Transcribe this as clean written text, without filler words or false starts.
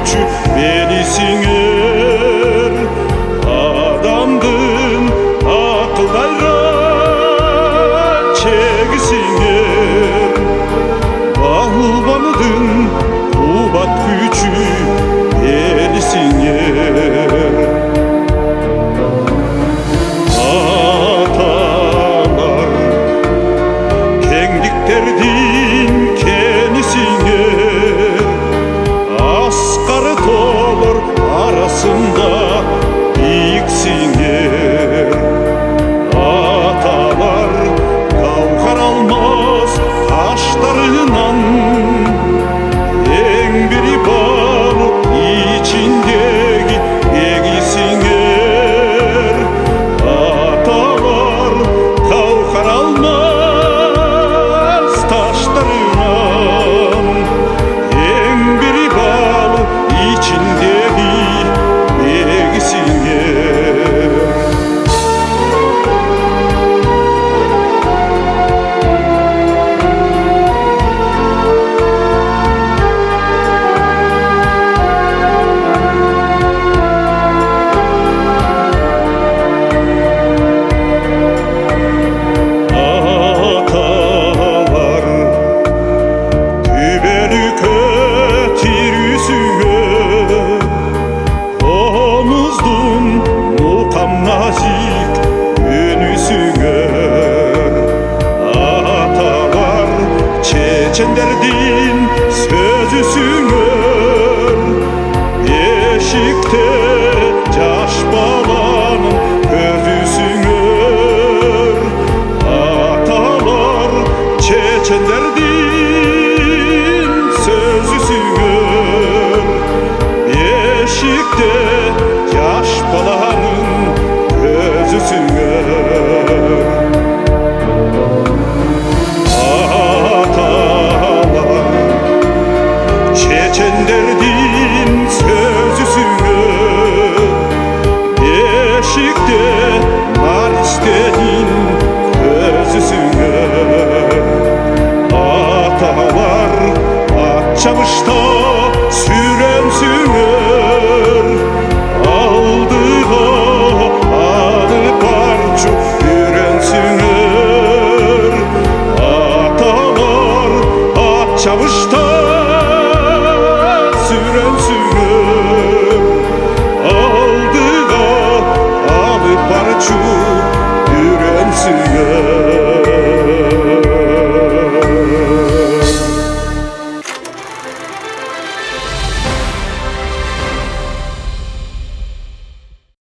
gücü belisin er. Adamdın akıllara çegisin er. Balbanıdın kubat gücü belisin er. Atalar kengdiklerdin kenisin er. Askarı tolur arasında büyüksin er. Atalar kavgar almaz taşlarından, en biri balı içindeki egisin er. Atalar kavgar almaz taşlarından, en biri balı içindeki egisin er. Atalar tübelük ötir yüzüne, omuzdun mukam nazik yönüsüne. Atalar çeçenlerdin sözüsüne, beşikte caş balanın gözüsüne. Atalar çeçenlerdin sözüsüne, beşikte yaş balanın gözüsüne. Atalar çeçenlerdin sözüsüne, beşikte nar istedin gözüsüne. Atalar at çavuşta sürensünger, aldığa alı parçu yürensinler. Atalar at çavuşta sürensünger, aldığa alı parçu yürensinler.